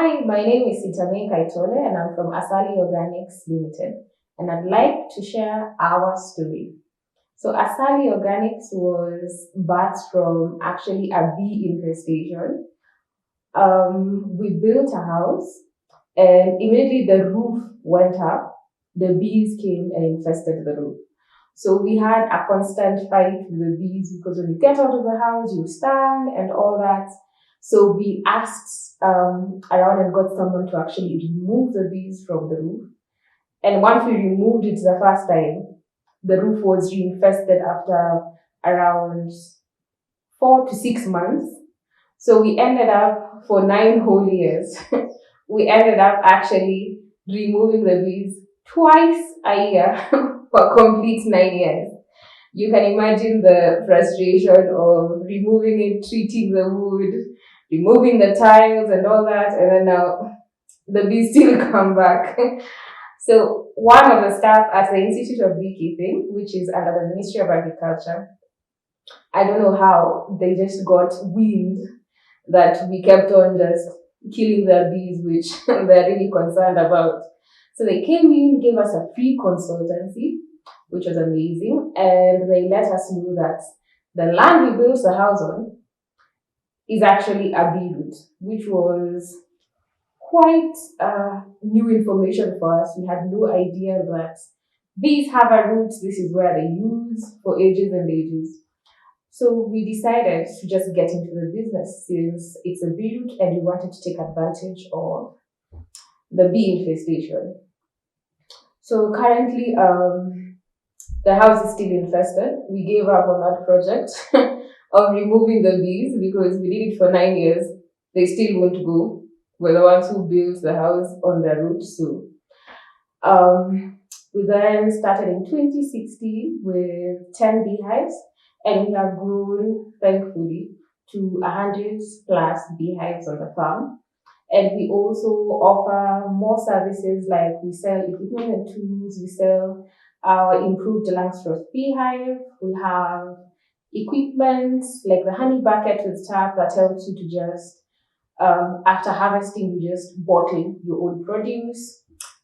Hi, my name is Itame Kaitole and I'm from Asali Organics Limited, and I'd like to share our story. So Asali Organics was birthed from actually a bee infestation. We built a house and immediately the roof went up. The bees came and infested the roof. So we had a constant fight with the bees because when you get out of the house, you stung and all that. So we asked around and got someone to actually remove the bees from the roof. And once we removed it the first time, the roof was reinfested after around 4 to 6 months. So we ended up for 9 whole years. We ended up actually removing the bees twice a year for complete 9 years. You can imagine the frustration of removing it, treating the wood, removing the tiles and all that, and then now the bees still come back. So one of the staff at the Institute of Beekeeping, which is under the Ministry of Agriculture, I don't know how, they just got wind that we kept on just killing their bees, which they're really concerned about. So they came in, gave us a free consultancy, which was amazing, and they let us know that the land we built the house on is actually a bee root, which was quite new information for us. We had no idea that bees have a root. This is where they use for ages and ages. So we decided to just get into the business since it's a bee root and we wanted to take advantage of the bee infestation. So currently, the house is still infested. We gave up on that project of removing the bees because we did it for 9 years. They still won't go. We're the ones who built the house on their root. So we then started in 2016 with 10 beehives, and we have grown, thankfully, to 100 plus beehives on the farm. And we also offer more services like we sell equipment and tools, we sell our improved Langstroth beehive, we have equipment like the honey bucket with tap that helps you to just, after harvesting, you just bottle your own produce.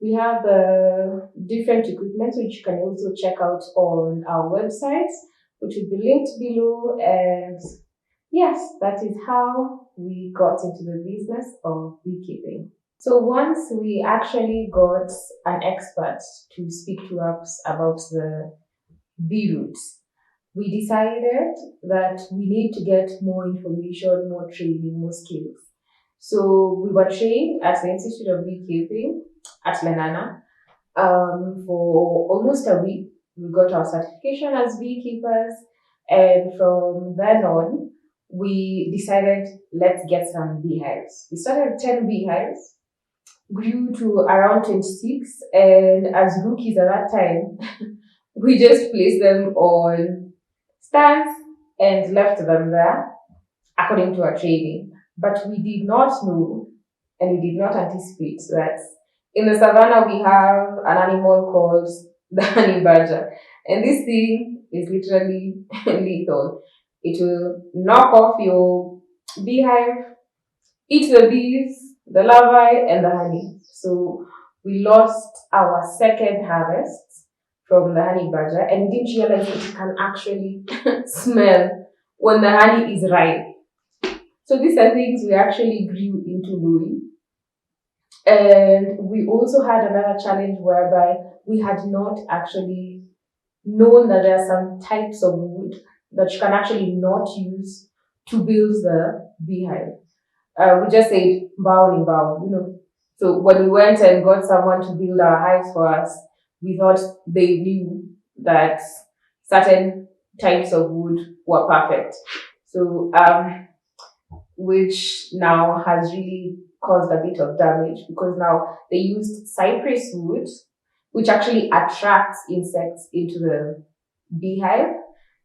We have the different equipment which you can also check out on our website, which will be linked below. And yes, that is how we got into the business of beekeeping. So once we actually got an expert to speak to us about the bee roots, we decided that we need to get more information, more training, more skills. So we were trained at the Institute of Beekeeping at Lenana for almost a week. We got our certification as beekeepers, and from then on, we decided let's get some beehives. We started with 10 beehives, grew to around 26, and as rookies at that time, we just placed them on stands and left them there according to our training. But we did not know and we did not anticipate that in the savannah we have an animal called the honey badger. And this thing is literally lethal. It will knock off your beehive, eat the bees, the larvae, and the honey. So we lost our second harvest from the honey badger and didn't realize it can actually smell when the honey is ripe. So these are things we actually grew into knowing. And we also had another challenge whereby we had not actually known that there are some types of wood that you can actually not use to build the beehive. We just said bow and bow. So when we went and got someone to build our hives for us, we thought they knew that certain types of wood were perfect. So which now has really caused a bit of damage because now they used cypress wood, which actually attracts insects into the beehive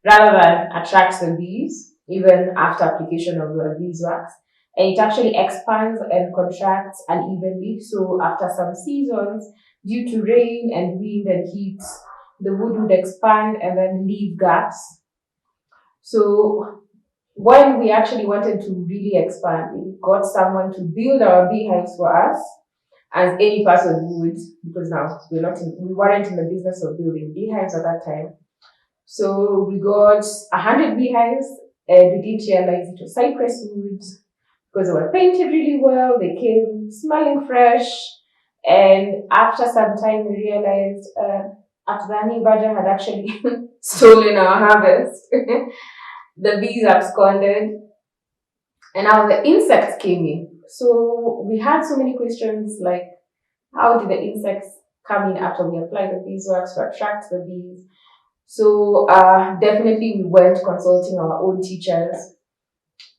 rather than attracts the bees, even after application of the beeswax. And it actually expands and contracts unevenly. So after some seasons, due to rain and wind and heat, the wood would expand and then leave gaps. So when we actually wanted to really expand, we got someone to build our beehives for us, as any person would, because now we weren't in the business of building beehives at that time. So we got 100 beehives, and we didn't realize it was cypress wood because they were painted really well. They came smelling fresh, and after some time, we realized after the honey badger had actually stolen our harvest, the bees absconded, and now the insects came in. So we had so many questions like, how did the insects come in after we applied the beeswax to attract the bees? So definitely we went consulting our own teachers,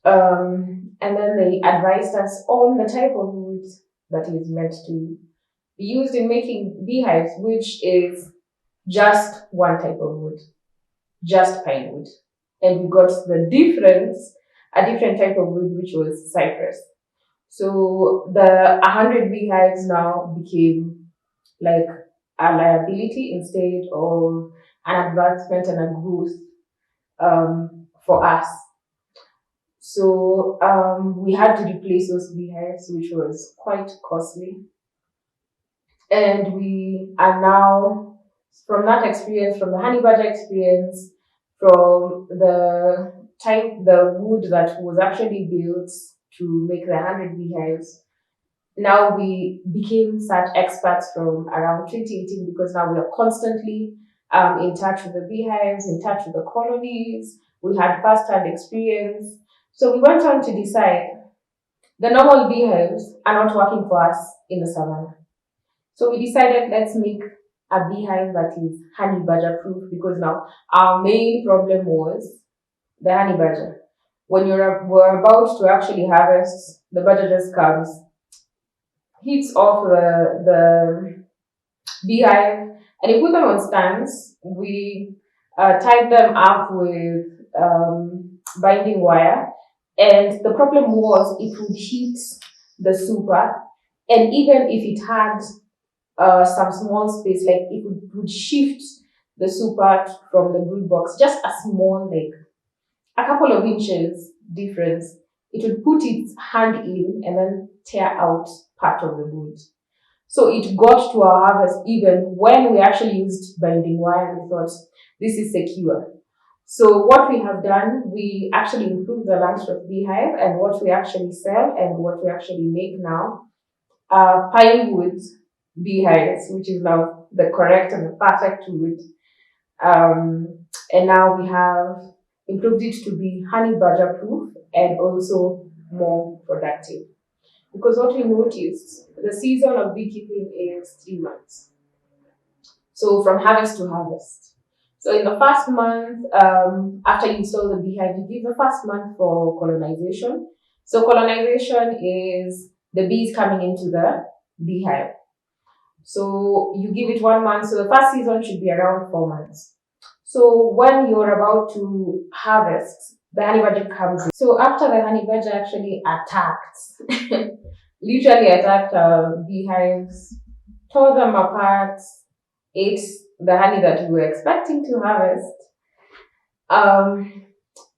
and then they advised us on the type of wood that is meant to be used in making beehives, which is just one type of wood, just pine wood. And we got a different type of wood, which was cypress. So the 100 beehives now became like a liability instead of an advancement and a growth for us. So we had to replace those beehives, which was quite costly. And we are now, from that experience, from the honey badger experience, from the wood that was actually built to make the 100 beehives, now we became such experts from around 2018, because now we are constantly in touch with the beehives, in touch with the colonies. We had first-hand experience. So we went on to decide the normal beehives are not working for us in the savannah. So we decided, let's make a beehive that is honey badger proof, because now our main problem was the honey badger. When we're about to actually harvest, the badger just comes, hits off the beehive, and you put them on stands. We tied them up with binding wire, and the problem was it would hit the super, and even if it had some small space, like it would shift the super from the brood box, just a small, like a couple of inches difference, it would put its hand in and then tear out part of the brood. So it got to our harvest even when we actually used binding wire. We thought this is secure. So what we have done, we actually improved the Langstroth beehive, and what we actually sell and what we actually make now are pine wood beehives, which is now the correct and the perfect wood. And now we have improved it to be honey badger proof and also more productive. Because what we noticed, the season of beekeeping is 3 months. So from harvest to harvest. So in the first month, after you install the beehive, you give the first month for colonization. So colonization is the bees coming into the beehive. So you give it 1 month. So the first season should be around 4 months. So when you're about to harvest, the honey badger comes in. So after the honey badger actually attacked, literally attacked our beehives, tore them apart, ate the honey that we were expecting to harvest,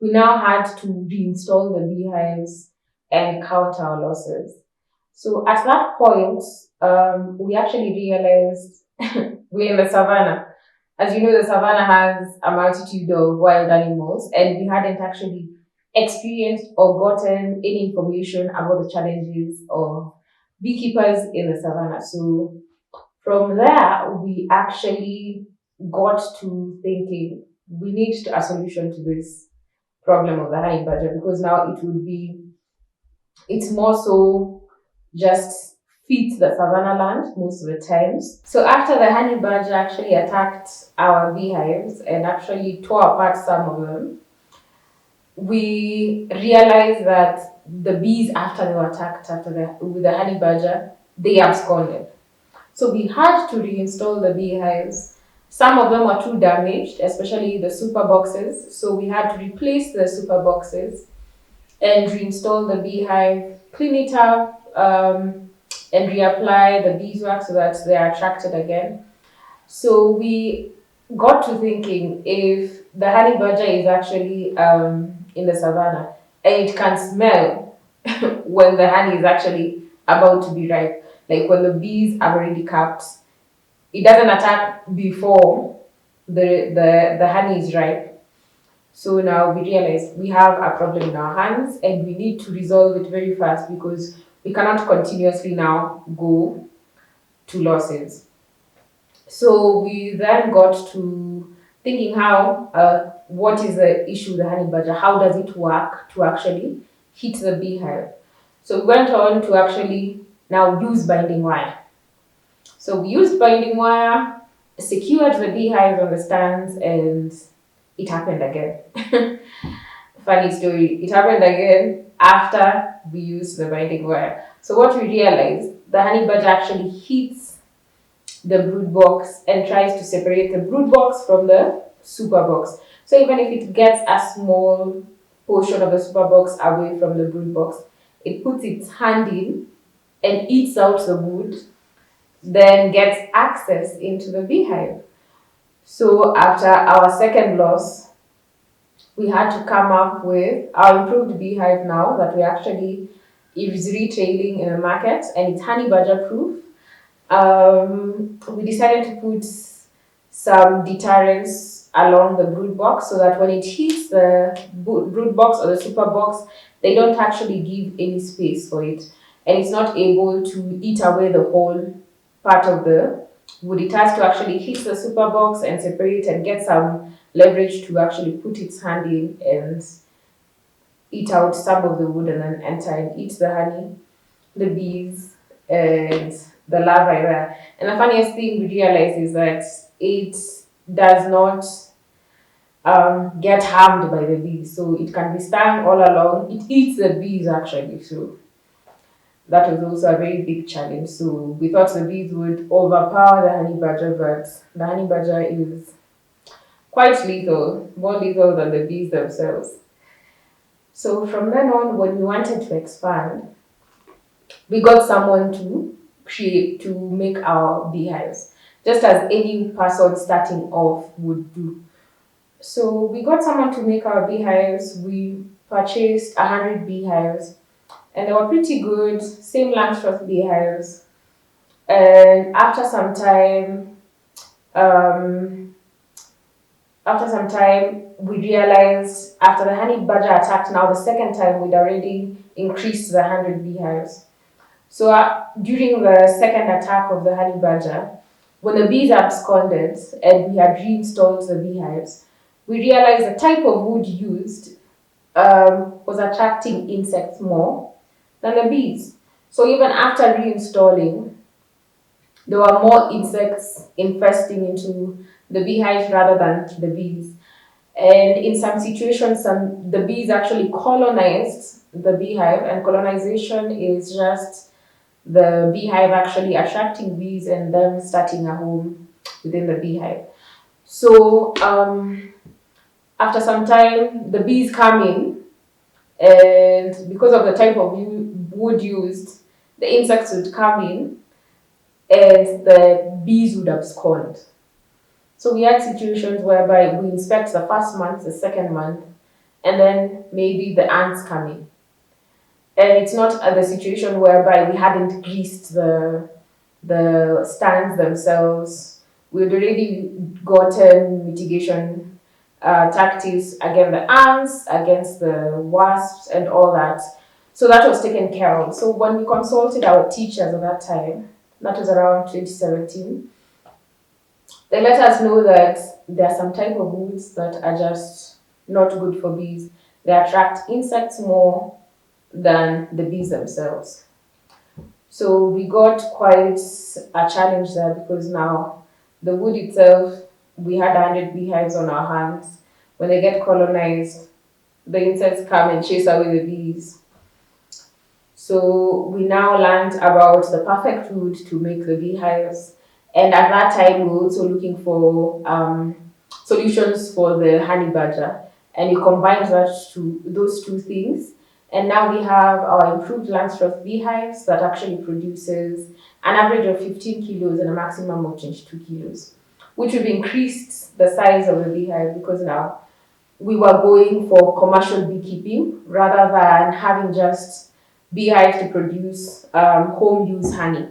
we now had to reinstall the beehives and count our losses. So at that point, we actually realized we're in the savannah. As you know, the savannah has a multitude of wild animals, and we hadn't actually experienced or gotten any information about the challenges of beekeepers in the savannah. So from there, we actually got to thinking we need a solution to this problem of the honey badger, because now it's more so just feeds the savannah land most of the times. So after the honey badger actually attacked our beehives and actually tore apart some of them, we realized that the bees, after they were attacked with the honey badger, they absconded. So we had to reinstall the beehives. Some of them were too damaged, especially the super boxes. So we had to replace the super boxes and reinstall the beehive, clean it up, and reapply the beeswax so that they are attracted again. So we got to thinking, if the honey badger is actually in the savannah, and it can smell when the honey is actually about to be ripe. Like when the bees have already capped, it doesn't attack before the honey is ripe. So now we realize we have a problem in our hands and we need to resolve it very fast because we cannot continuously now go to losses. So we then got to thinking how, what is the issue with the honey badger? How does it work to actually hit the beehive? So we went on to actually now use binding wire. So we used binding wire, secured the beehive on the stands, and it happened again. Funny story, it happened again after we used the binding wire. So what we realized, the honey badger actually hits the brood box and tries to separate the brood box from the super box. So even if it gets a small portion of the super box away from the brood box, it puts its hand in and eats out the wood, then gets access into the beehive. So after our second loss, we had to come up with our improved beehive now that we actually is retailing in the market and it's honey badger proof. We decided to put some deterrents along the brood box so that when it hits the brood box or the super box, they don't actually give any space for it and it's not able to eat away the whole part of the wood. It has to actually hit the super box and separate and get some leverage to actually put its hand in and eat out some of the wood and then enter and eat the honey, the bees, and the larvae there. And the funniest thing we realize is that it does not get harmed by the bees. So it can be stung all along. It eats the bees actually. So that was also a very big challenge. So we thought the bees would overpower the honey badger, but the honey badger is quite lethal, more lethal than the bees themselves. So from then on, when we wanted to expand, we got someone to make our beehives, just as any person starting off would do. So we got someone to make our beehives. We purchased 100 beehives, and they were pretty good, same Langstroth beehives. And um, after some time, we realized after the honey badger attacked, now the second time we'd already increased the 100 beehives. So during the second attack of the honey badger, when the bees absconded and we had reinstalled the beehives, we realized the type of wood used was attracting insects more than the bees. So even after reinstalling, there were more insects infesting into the beehives rather than the bees. And in some situations, the bees actually colonized the beehive, and colonization is just the beehive actually attracting bees and them starting a home within the beehive. So after some time, the bees come in, and because of the type of wood used, the insects would come in and the bees would abscond. So we had situations whereby we inspect the first month, the second month, and then maybe the ants come in. And it's not the situation whereby we hadn't greased the stands themselves. We'd already gotten mitigation tactics against the ants, against the wasps, and all that. So that was taken care of. So when we consulted our teachers at that time, that was around 2017, they let us know that there are some type of woods that are just not good for bees. They attract insects more than the bees themselves. So we got quite a challenge there because now the wood itself, we had 100 beehives on our hands. When they get colonized, the insects come and chase away the bees. So we now learned about the perfect wood to make the beehives. And at that time, we were also looking for solutions for the honey badger. And we combined those two things. And now we have our improved Langstroth beehives that actually produces an average of 15 kilos and a maximum of 22 kilos, which we've increased the size of the beehive because now we were going for commercial beekeeping rather than having just beehives to produce home use honey.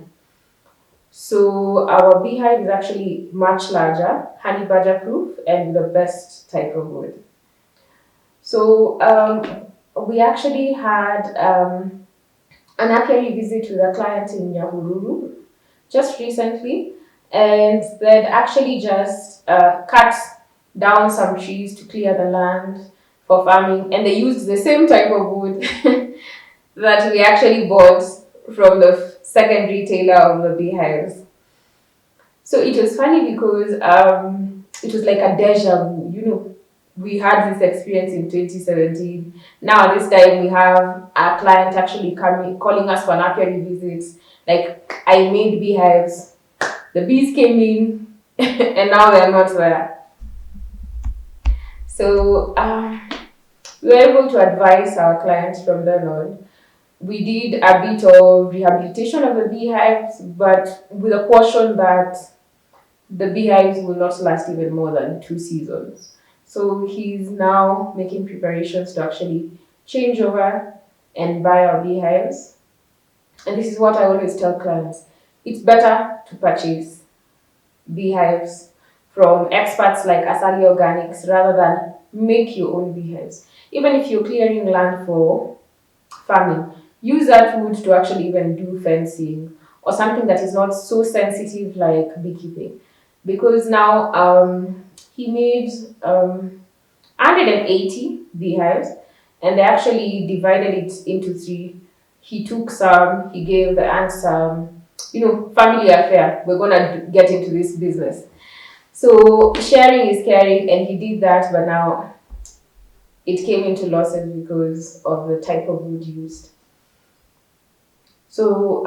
So our beehive is actually much larger, honey badger proof, and the best type of wood. So we actually had an apiary visit with a client in Nyahururu just recently, and they'd actually just cut down some trees to clear the land for farming, and they used the same type of wood that we actually bought from the second retailer of the beehives. So it was funny because it was like a deja vu. We had this experience in 2017. Now this time we have a client actually coming, calling us for an apiary visit. Like, I made beehives, the bees came in, and now they're not there. So we were able to advise our clients from then on. We did a bit of rehabilitation of the beehives, but with a caution that the beehives will not last even more than 2 seasons. So he's now making preparations to actually change over and buy our beehives. And this is what I always tell clients: it's better to purchase beehives from experts like Asali Organics rather than make your own beehives. Even if you're clearing land for farming, use that wood to actually even do fencing or something that is not so sensitive like beekeeping. Because now he made 180 beehives, and they actually divided it into three. He took some, he gave the ants some, family affair. We're gonna get into this business. So sharing is caring, and he did that, but now it came into losses because of the type of wood used. So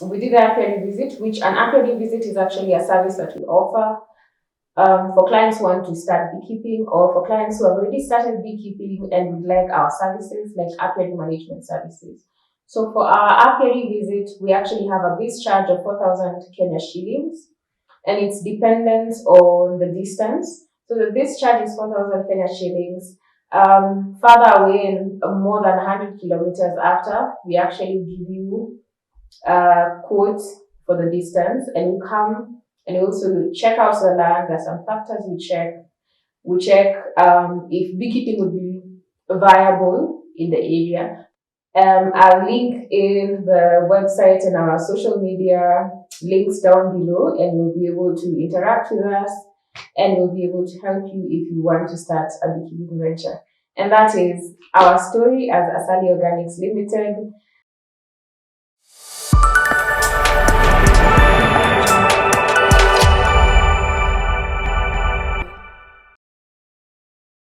we did an apiary visit, which an apiary visit is actually a service that we offer for clients who want to start beekeeping, or for clients who have already started beekeeping and would like our services, like apiary management services. So for our apiary visit, we actually have a base charge of 4,000 Kenya shillings, and it's dependent on the distance. So the base charge is 4,000 Kenya shillings. Further away and more than 100 kilometers after, we actually give you quotes for the distance, and you come and you also check out the land. There's some factors we check. We check if beekeeping would be viable in the area. I'll link in the website and our social media links down below, and you'll be able to interact with us, and we'll be able to help you if you want to start a beekeeping venture. And that is our story as Asali Organics Limited.